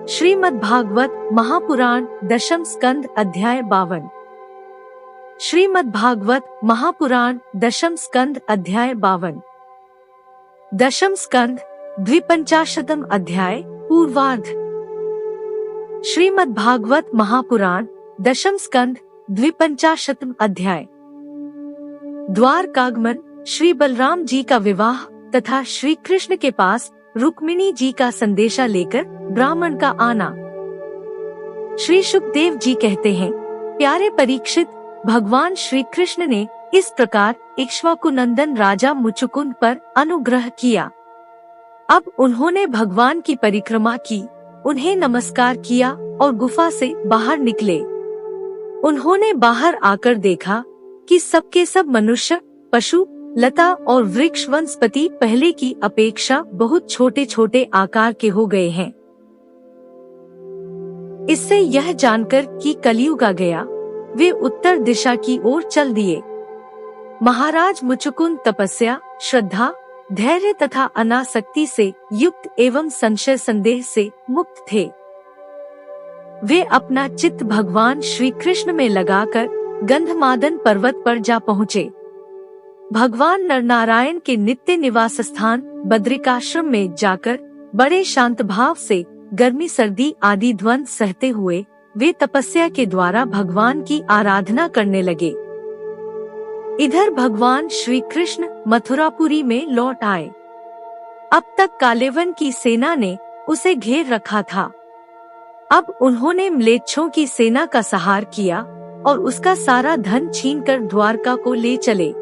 श्रीमद्भागवत महापुराण दशम स्कंद अध्याय 52। श्रीमद्भागवत महापुराण दशम स्कंद अध्याय 52। दशम स्कंद द्विपंचाशतम अध्याय पूर्वार्ध। श्रीमद्भागवत महापुराण दशम स्कंद द्विपंचाशतम अध्याय। द्वारकागमन, श्री बलराम जी का विवाह तथा श्री कृष्ण के पास रुक्मिणी जी का संदेशा लेकर ब्राह्मण का आना। श्री सुखदेव जी कहते हैं, प्यारे परीक्षित, भगवान श्री कृष्ण ने इस प्रकार इक्ष्वाकुनंदन राजा मुचुकुंद पर अनुग्रह किया। अब उन्होंने भगवान की परिक्रमा की, उन्हें नमस्कार किया और गुफा से बाहर निकले। उन्होंने बाहर आकर देखा कि सबके सब मनुष्य, पशु, लता और वृक्ष वनस्पति पहले की अपेक्षा बहुत छोटे छोटे आकार के हो गए हैं। इससे यह जानकर कि कलयुग आ गया, वे उत्तर दिशा की ओर चल दिए। महाराज मुचुकुंद तपस्या, श्रद्धा, धैर्य तथा अनासक्ति से युक्त एवं संशय संदेह से मुक्त थे। वे अपना चित्त भगवान श्री कृष्ण में लगाकर गंधमादन पर्वत पर जा पहुँचे। भगवान नरनारायण के नित्य निवास स्थान बद्रिकाश्रम में जाकर बड़े शांत भाव से गर्मी सर्दी आदि द्वंद सहते हुए वे तपस्या के द्वारा भगवान की आराधना करने लगे। इधर भगवान श्री कृष्ण मथुरापुरी में लौट आए। अब तक कालेवन की सेना ने उसे घेर रखा था। अब उन्होंने म्लेच्छों की सेना का संहार किया और उसका सारा धन छीनकर द्वारका को ले चले।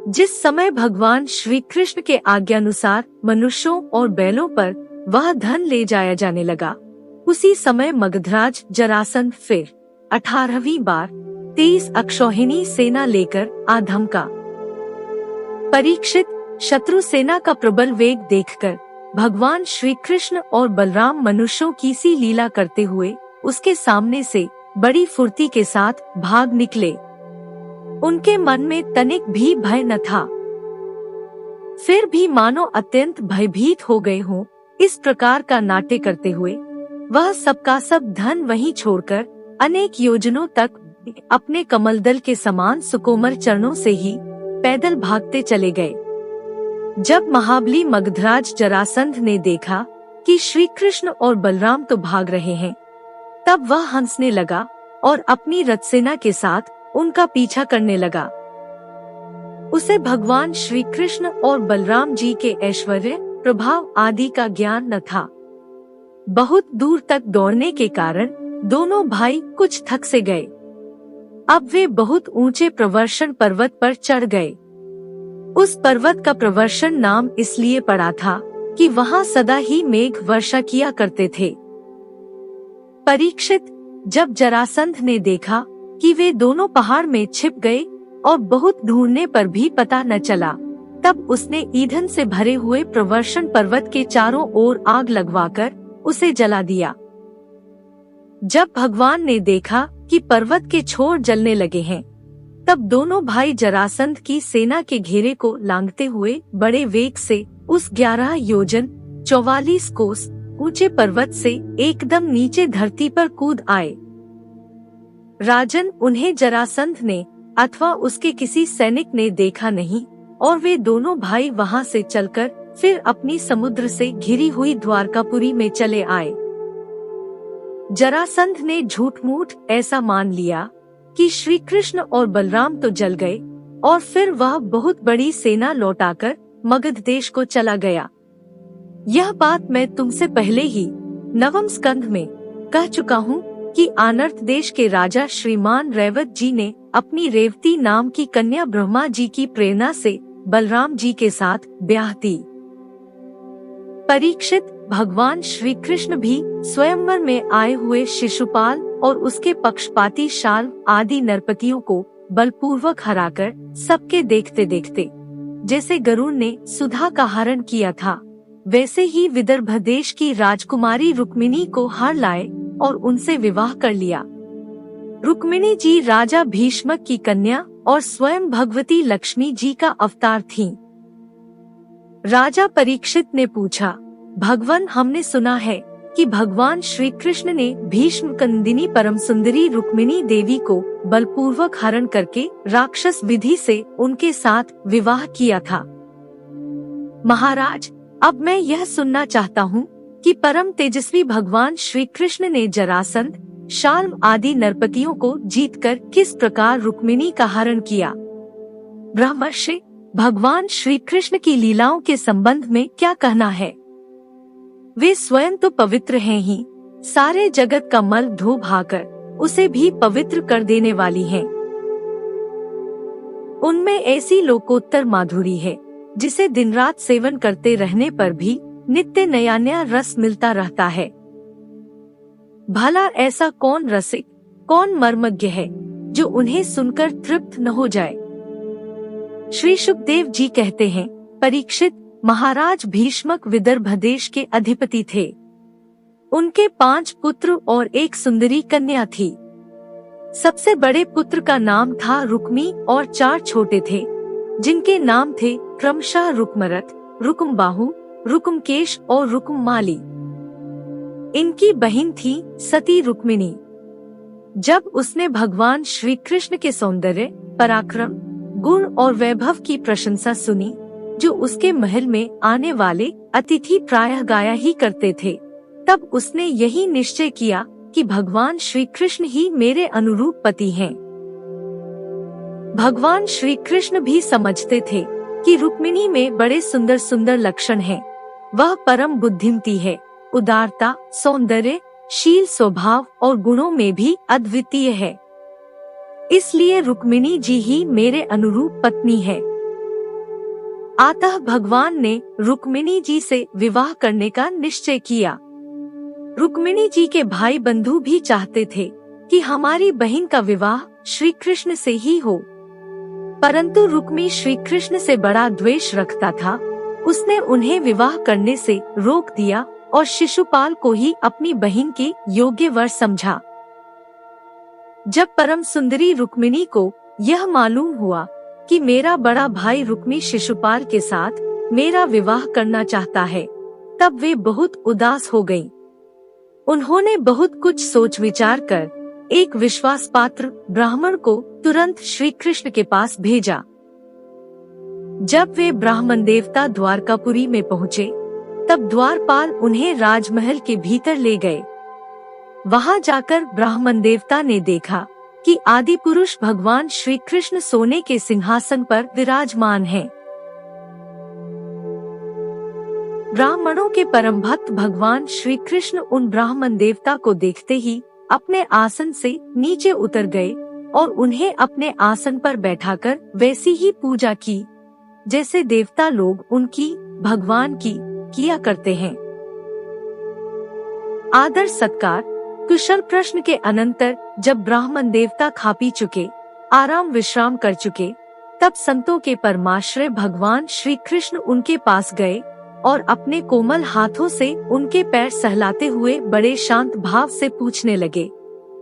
जिस समय भगवान श्री कृष्ण के आज्ञानुसार मनुष्यों और बैलों पर वह धन ले जाया जाने लगा, उसी समय मगधराज जरासंध फिर 18वीं बार 23 अक्षौहिणी सेना लेकर आ धमका। परीक्षित, शत्रु सेना का प्रबल वेग देखकर भगवान श्री कृष्ण और बलराम मनुष्यों की सी लीला करते हुए उसके सामने से बड़ी फुर्ती के साथ भाग निकले। उनके मन में तनिक भी भय न था, फिर भी मानो अत्यंत भयभीत हो गए हों, इस प्रकार का नाट्य करते हुए वह सबका सब धन वहीं छोड़कर अनेक योजनों तक अपने कमलदल के समान सुकोमल चरणों से ही पैदल भागते चले गए। जब महाबली मगधराज जरासंध ने देखा कि श्री कृष्ण और बलराम तो भाग रहे हैं, तब वह हंसने लगा और अपनी रथसेना के साथ उनका पीछा करने लगा। उसे भगवान श्री कृष्ण और बलराम जी के ऐश्वर्य, प्रभाव आदि का ज्ञान न था। बहुत दूर तक दौड़ने के कारण दोनों भाई कुछ थक से गए। अब वे बहुत ऊंचे प्रवर्षण पर्वत पर चढ़ गए। उस पर्वत का प्रवर्षण नाम इसलिए पड़ा था कि वहां सदा ही मेघ वर्षा किया करते थे। परीक्षित, जब जरासंध ने देखा कि वे दोनों पहाड़ में छिप गए और बहुत ढूंढने पर भी पता न चला, तब उसने ईंधन से भरे हुए प्रवर्षण पर्वत के चारों ओर आग लगवाकर उसे जला दिया। जब भगवान ने देखा कि पर्वत के छोर जलने लगे हैं, तब दोनों भाई जरासंध की सेना के घेरे को लांघते हुए बड़े वेग से उस 11 योजन 44 कोस ऊंचे पर्वत से एकदम नीचे धरती पर कूद आए। राजन, उन्हें जरासंध ने अथवा उसके किसी सैनिक ने देखा नहीं और वे दोनों भाई वहां से चलकर फिर अपनी समुद्र से घिरी हुई द्वारकापुरी में चले आए। जरासंध ने झूठ मूठ ऐसा मान लिया कि श्री कृष्ण और बलराम तो जल गए और फिर वह बहुत बड़ी सेना लौटाकर मगध देश को चला गया। यह बात मैं तुमसे पहले ही नवम स्कंध में कह चुका हूँ कि आनर्त देश के राजा श्रीमान रेवत जी ने अपनी रेवती नाम की कन्या ब्रह्मा जी की प्रेरणा से बलराम जी के साथ ब्याह दी। परीक्षित, भगवान श्री कृष्ण भी स्वयंवर में आए हुए शिशुपाल और उसके पक्षपाती शाल आदि नरपतियों को बलपूर्वक हराकर सबके देखते देखते जैसे गरुड़ ने सुधा का हरण किया था, वैसे ही विदर्भ देश की राजकुमारी रुक्मिणी को हर लाए और उनसे विवाह कर लिया। रुक्मिणी जी राजा भीष्मक की कन्या और स्वयं भगवती लक्ष्मी जी का अवतार थीं। राजा परीक्षित ने पूछा, भगवन, हमने सुना है कि भगवान श्री कृष्ण ने भीष्म कंदिनी परम सुंदरी रुक्मिणी देवी को बलपूर्वक हरण करके राक्षस विधि से उनके साथ विवाह किया था। महाराज, अब मैं यह सुनना चाहता हूँ कि परम तेजस्वी भगवान श्री कृष्ण ने जरासंध, शाल्म आदि नरपतियों को जीतकर किस प्रकार रुक्मिणी का हरण किया। ब्रह्मर्षि, भगवान श्री कृष्ण की लीलाओं के संबंध में क्या कहना है? वे स्वयं तो पवित्र हैं ही, सारे जगत का मल धो भाकर उसे भी पवित्र कर देने वाली हैं। उनमें ऐसी लोकोत्तर माधुरी है जिसे दिन रात सेवन करते रहने पर भी नित्य नया नया रस मिलता रहता है। भला ऐसा कौन रसिक, कौन मर्मज्ञ है जो उन्हें सुनकर तृप्त न हो जाए। श्री सुखदेव जी कहते हैं, परीक्षित, महाराज भीष्मक विदर्भ देश के अधिपति थे। उनके 5 पुत्र और एक सुंदरी कन्या थी। सबसे बड़े पुत्र का नाम था रुक्मी और 4 छोटे थे, जिनके नाम थे क्रमशः रुक्मरथ, रुक्मबाहु, रुक्मकेश और रुक्ममाली। इनकी बहन थी सती रुक्मिणी। जब उसने भगवान श्री कृष्ण के सौंदर्य, पराक्रम, गुण और वैभव की प्रशंसा सुनी, जो उसके महल में आने वाले अतिथि प्रायः गाया ही करते थे, तब उसने यही निश्चय किया कि भगवान श्री कृष्ण ही मेरे अनुरूप पति हैं। भगवान श्री कृष्ण भी समझते थे कि रुक्मिणी में बड़े सुंदर सुंदर लक्षण हैं। वह परम बुद्धिमती है, उदारता, सौंदर्य, शील, स्वभाव और गुणों में भी अद्वितीय है। इसलिए रुक्मिणी जी ही मेरे अनुरूप पत्नी है। अतः भगवान ने रुक्मिणी जी से विवाह करने का निश्चय किया। रुक्मिणी जी के भाई बंधु भी चाहते थे कि हमारी बहन का विवाह श्री कृष्ण से ही हो, परंतु रुक्मी श्री कृष्ण से बड़ा द्वेष रखता था। उसने उन्हें विवाह करने से रोक दिया और शिशुपाल को ही अपनी बहन के योग्य वर समझा। जब परम सुंदरी रुक्मिणी को यह मालूम हुआ कि मेरा बड़ा भाई रुक्मी शिशुपाल के साथ मेरा विवाह करना चाहता है, तब वे बहुत उदास हो गईं। उन्होंने बहुत कुछ सोच विचार कर एक विश्वास पात्र ब्राह्मण को तुरंत श्री कृष्ण के पास भेजा। जब वे ब्राह्मण देवता द्वारकापुरी में पहुँचे, तब द्वारपाल उन्हें राजमहल के भीतर ले गए। वहां जाकर ब्राह्मण देवता ने देखा कि आदि पुरुष भगवान श्री कृष्ण सोने के सिंहासन पर विराजमान हैं। ब्राह्मणों के परम भक्त भगवान श्री कृष्ण उन ब्राह्मण देवता को देखते ही अपने आसन से नीचे उतर गए और उन्हें अपने आसन पर बैठाकर वैसी ही पूजा की जैसे देवता लोग उनकी, भगवान की किया करते हैं। आदर सत्कार, कुशल प्रश्न के अनंतर जब ब्राह्मण देवता खा पी चुके, आराम विश्राम कर चुके, तब संतों के परमाश्रय भगवान श्री कृष्ण उनके पास गए और अपने कोमल हाथों से उनके पैर सहलाते हुए बड़े शांत भाव से पूछने लगे,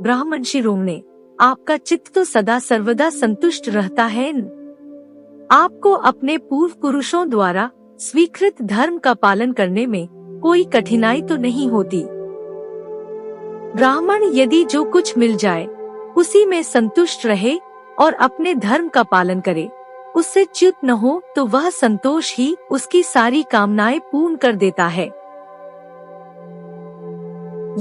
ब्राह्मण शिरोमणे, आपका चित्त तो सदा सर्वदा संतुष्ट रहता है न? आपको अपने पूर्व पुरुषों द्वारा स्वीकृत धर्म का पालन करने में कोई कठिनाई तो नहीं होती? ब्राह्मण यदि जो कुछ मिल जाए उसी में संतुष्ट रहे और अपने धर्म का पालन करे, उससे च्युत न हो, तो वह संतोष ही उसकी सारी कामनाएं पूर्ण कर देता है।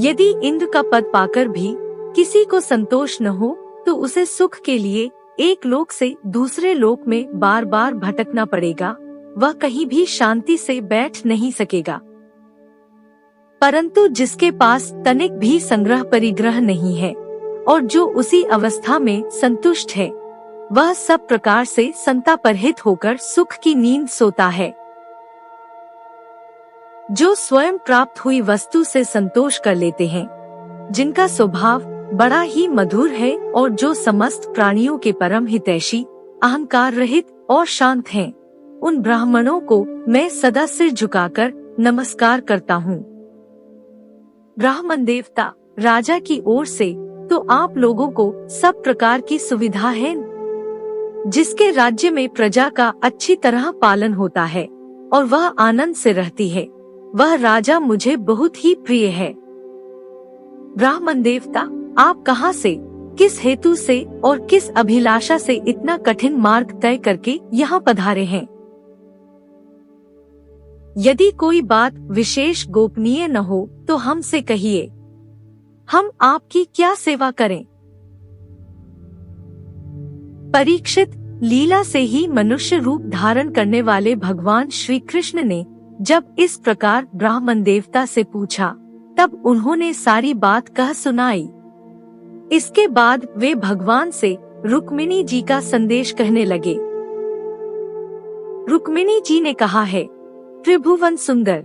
यदि इंद्र का पद पाकर भी किसी को संतोष न हो, तो उसे सुख के लिए एक लोक से दूसरे लोक में बार बार भटकना पड़ेगा। वह कहीं भी शांति से बैठ नहीं सकेगा। परंतु जिसके पास तनिक भी संग्रह परिग्रह नहीं है और जो उसी अवस्था में संतुष्ट है, वह सब प्रकार से संतापरहित होकर सुख की नींद सोता है। जो स्वयं प्राप्त हुई वस्तु से संतोष कर लेते हैं, जिनका स्वभाव बड़ा ही मधुर है और जो समस्त प्राणियों के परम हितैषी, अहंकार रहित और शांत हैं, उन ब्राह्मणों को मैं सदा सिर झुकाकर नमस्कार करता हूँ। ब्राह्मण देवता, राजा की ओर से तो आप लोगों को सब प्रकार की सुविधा है। जिसके राज्य में प्रजा का अच्छी तरह पालन होता है और वह आनंद से रहती है, वह राजा मुझे बहुत ही प्रिय है। ब्राह्मण देवता, आप कहाँ से, किस हेतु से और किस अभिलाषा से इतना कठिन मार्ग तय करके यहाँ पधारे हैं? यदि कोई बात विशेष गोपनीय न हो तो हमसे कहिए, हम आपकी क्या सेवा करें? परीक्षित, लीला से ही मनुष्य रूप धारण करने वाले भगवान श्री कृष्ण ने जब इस प्रकार ब्राह्मण देवता से पूछा, तब उन्होंने सारी बात कह सुनाई। इसके बाद वे भगवान से रुक्मिणी जी का संदेश कहने लगे। रुक्मिणी जी ने कहा है, त्रिभुवन सुंदर,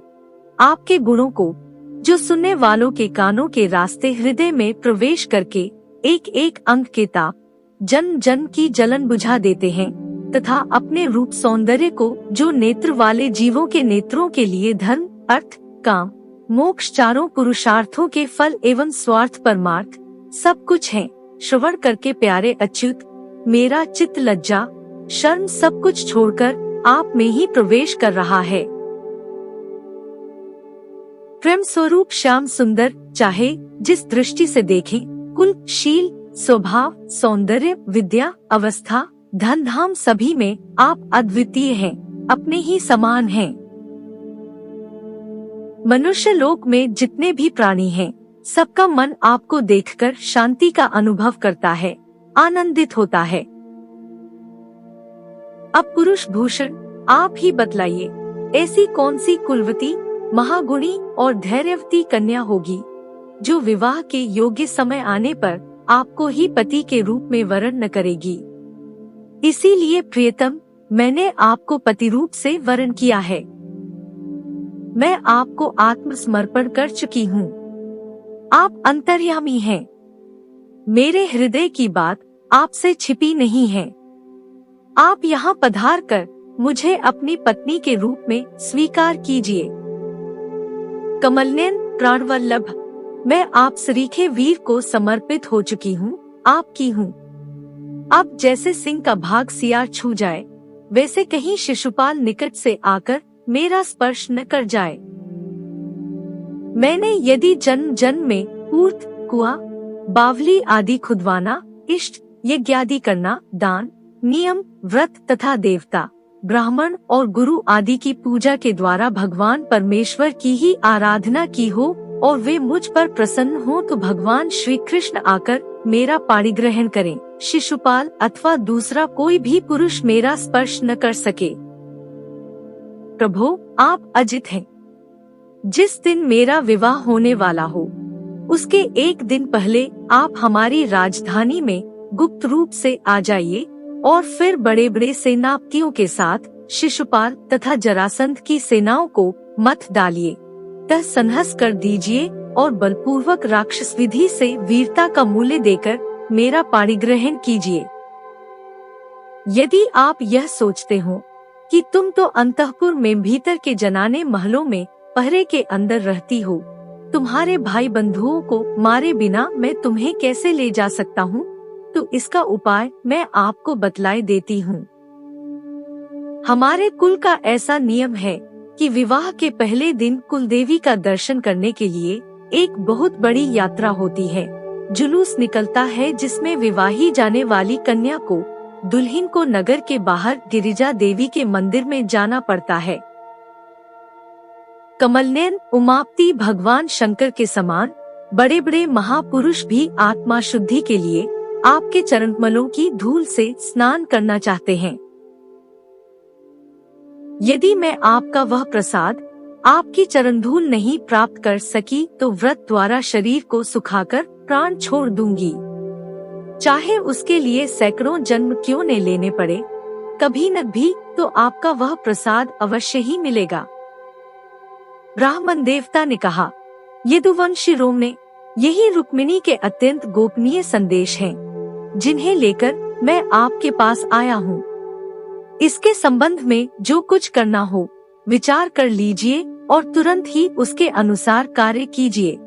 आपके गुणों को जो सुनने वालों के कानों के रास्ते हृदय में प्रवेश करके एक एक अंग के ताप जन जन की जलन बुझा देते हैं, तथा अपने रूप सौंदर्य को जो नेत्र वाले जीवों के नेत्रों के लिए धर्म, अर्थ, काम, मोक्ष चारों पुरुषार्थों के फल एवं स्वार्थ परमार्थ सब कुछ है, श्रवण करके प्यारे अच्युत, मेरा चित्त लज्जा शर्म सब कुछ छोड़कर आप में ही प्रवेश कर रहा है। प्रेम स्वरूप श्याम सुंदर, चाहे जिस दृष्टि से देखें, कुल, शील, स्वभाव, सौंदर्य, विद्या, अवस्था, धन धाम सभी में आप अद्वितीय हैं, अपने ही समान हैं। मनुष्य लोक में जितने भी प्राणी हैं, सबका मन आपको देखकर शांति का अनुभव करता है, आनंदित होता है। अब पुरुष भूषण आप ही बतलाइए, ऐसी कौन सी कुलवती, महागुणी और धैर्यवती कन्या होगी जो विवाह के योग्य समय आने पर आपको ही पति के रूप में वरण न करेगी। इसीलिए प्रियतम, मैंने आपको पति रूप से वरण किया है। मैं आपको आत्मसमर्पण कर चुकी हूँ। आप अंतर्यामी हैं। मेरे हृदय की बात आपसे छिपी नहीं है। आप यहाँ पधार कर मुझे अपनी पत्नी के रूप में स्वीकार कीजिए। कमलनयन प्राणवल्लभ, मैं आप सरीखे वीर को समर्पित हो चुकी हूँ, आपकी हूँ। अब जैसे सिंह का भाग सियार छू जाए, वैसे कहीं शिशुपाल निकट से आकर मेरा स्पर्श न कर जाए। मैंने यदि जन्म जन्म में ऊर्त, कुआ, बावली आदि खुदवाना, इष्ट, यज्ञादि करना, दान, नियम, व्रत तथा देवता, ब्राह्मण और गुरु आदि की पूजा के द्वारा भगवान परमेश्वर की ही आराधना की हो और वे मुझ पर प्रसन्न हो, तो भगवान श्री कृष्ण आकर मेरा पाणी ग्रहण करें, शिशुपाल अथवा दूसरा कोई भी पुरुष मेरा स्पर्श न कर सके। प्रभु, आप अजित हैं। जिस दिन मेरा विवाह होने वाला हो, उसके एक दिन पहले आप हमारी राजधानी में गुप्त रूप से आ जाइए और फिर बड़े बड़े सेनापतियों के साथ शिशुपाल तथा जरासंध की सेनाओं को मत डालिए, तह संहस कर दीजिए और बलपूर्वक राक्षस विधि से वीरता का मूल्य देकर मेरा पाणी ग्रहण कीजिए। यदि आप यह सोचते हो कि तुम तो अंतःपुर में भीतर के जनाने महलों में पहरे के अंदर रहती हो, तुम्हारे भाई बंधुओं को मारे बिना मैं तुम्हें कैसे ले जा सकता हूँ, तो इसका उपाय मैं आपको बतलाए देती हूँ। हमारे कुल का ऐसा नियम है कि विवाह के पहले दिन कुलदेवी का दर्शन करने के लिए एक बहुत बड़ी यात्रा होती है। जुलूस निकलता है जिसमें विवाही जाने वाली कन्या को, दुल्हन को नगर के बाहर गिरिजा देवी के मंदिर में जाना पड़ता है। कमलनयन उमापति भगवान शंकर के समान बड़े बड़े महापुरुष भी आत्मा शुद्धि के लिए आपके चरणकमलों की धूल से स्नान करना चाहते हैं। यदि मैं आपका वह प्रसाद, आपकी चरण धूल नहीं प्राप्त कर सकी, तो व्रत द्वारा शरीर को सुखाकर प्राण छोड़ दूंगी, चाहे उसके लिए सैकड़ों जन्म क्यों न लेने पड़े। कभी न भी तो आपका वह प्रसाद अवश्य ही मिलेगा। ब्राह्मण देवता ने कहा, यदुवंशी रोम ने, यही रुक्मिणी के अत्यंत गोपनीय संदेश हैं, जिन्हें लेकर मैं आपके पास आया हूँ। इसके संबंध में जो कुछ करना हो विचार कर लीजिए और तुरंत ही उसके अनुसार कार्य कीजिए।